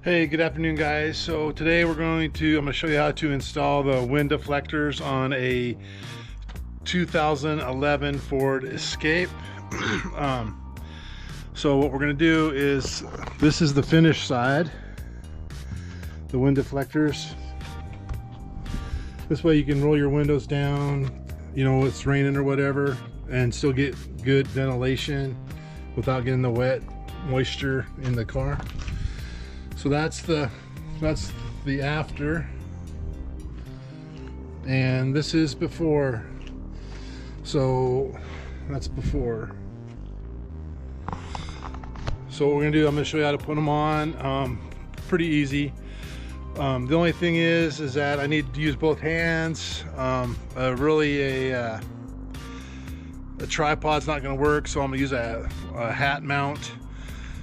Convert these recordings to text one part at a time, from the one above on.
Hey, good afternoon guys. So today I'm going to show you how to install the wind deflectors on a 2011 Ford Escape. So what we're going to do is, this is the finished side, the wind deflectors. This way you can roll your windows down, you know, it's raining or whatever, and still get good ventilation without getting the wet moisture in the car. So that's the after, and this is before. So that's before. So what we're gonna do, I'm gonna show you how to put them on. Pretty easy. The only thing is that I need to use both hands. Really a tripod's not gonna work, so I'm gonna use a hat mount.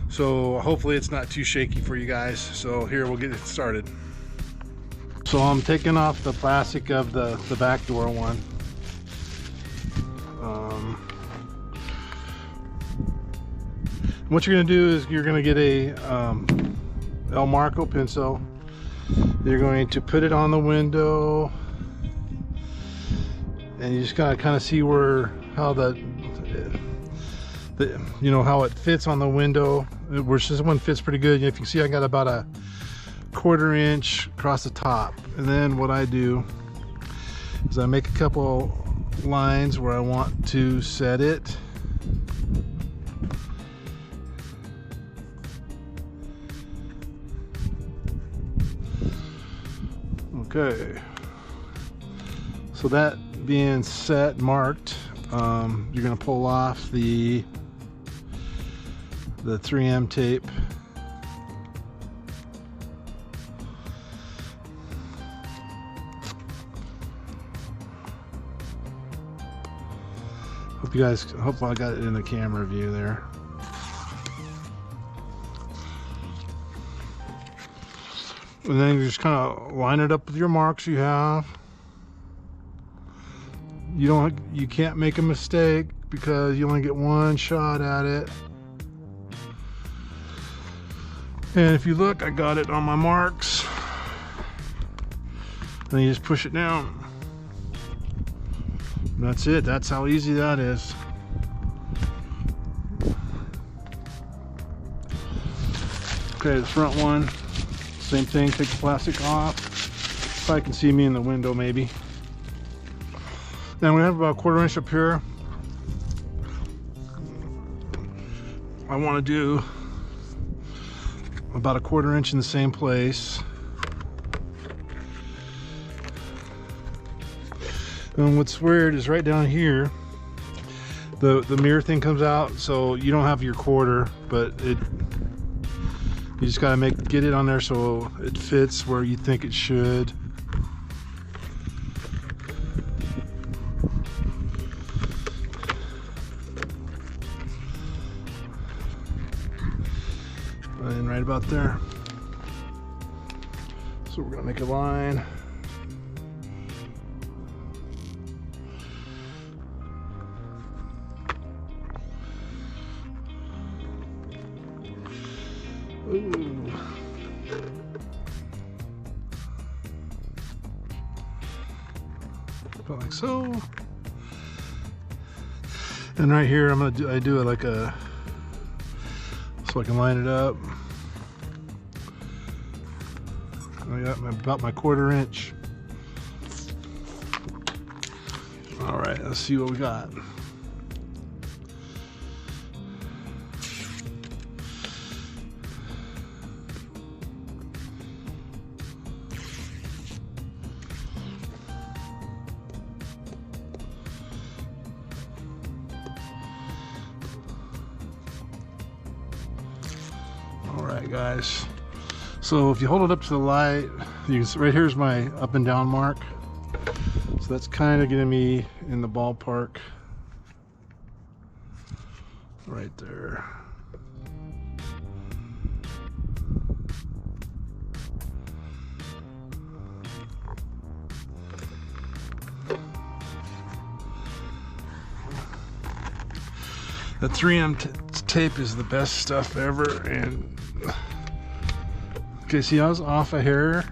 So hopefully it's not too shaky for you guys. So here, we'll get it started. So I'm taking off the plastic of the back door one. What you're going to do is you're going to get a El Marco pencil. You're going to put it on the window, and you just gotta kind of see how you know, how it fits on the window, which this one fits pretty good. If you can see, I got about a 1/4 inch across the top. And then what I do is I make a couple lines where I want to set it. Okay, so that being set, marked, you're going to pull off the 3M tape. Hope I got it in the camera view there. And then you just kind of line it up with your marks you have. You can't make a mistake because you only get one shot at it. And if you look, I got it on my marks. Then you just push it down. That's it. That's how easy that is. Okay, the front one, same thing. Take the plastic off. If I can see me in the window, maybe. Then we have about a 1/4 inch up here. I want to do about a 1/4 inch in the same place. And what's weird is right down here, the mirror thing comes out, so you don't have your 1/4, but you just gotta get it on there so it fits where you think it should. And right about there. So we're gonna make a line. Ooh. About like so. And right here, I do it like so I can line it up. I got about my 1/4 inch. All right, let's see what we got. Alright guys, so if you hold it up to the light, you can see right here's my up and down mark. So that's kind of getting me in the ballpark right there. The 3M tape is the best stuff ever, and Okay, see, I was off a hair,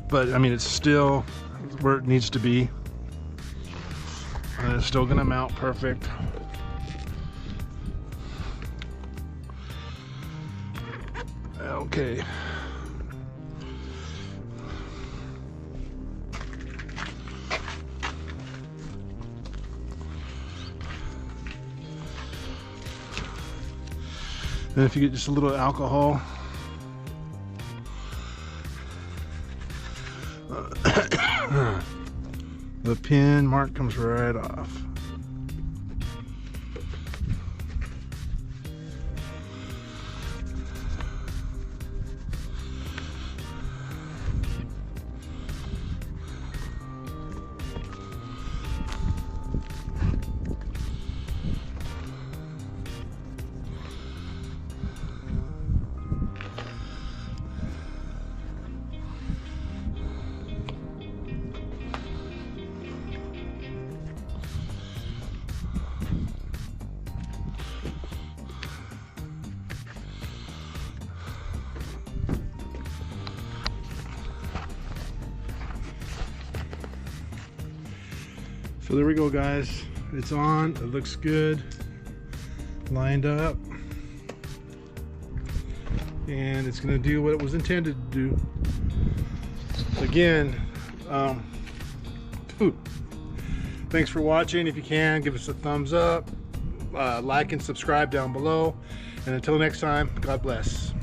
but I mean, it's still where it needs to be. And it's still gonna mount perfect. Okay. And if you get just a little alcohol, the pin mark comes right off. So there we go, guys. It's on. It looks good. Lined up. And it's going to do what it was intended to do. Again, thanks for watching. If you can, give us a thumbs up. Like and subscribe down below. And until next time, God bless.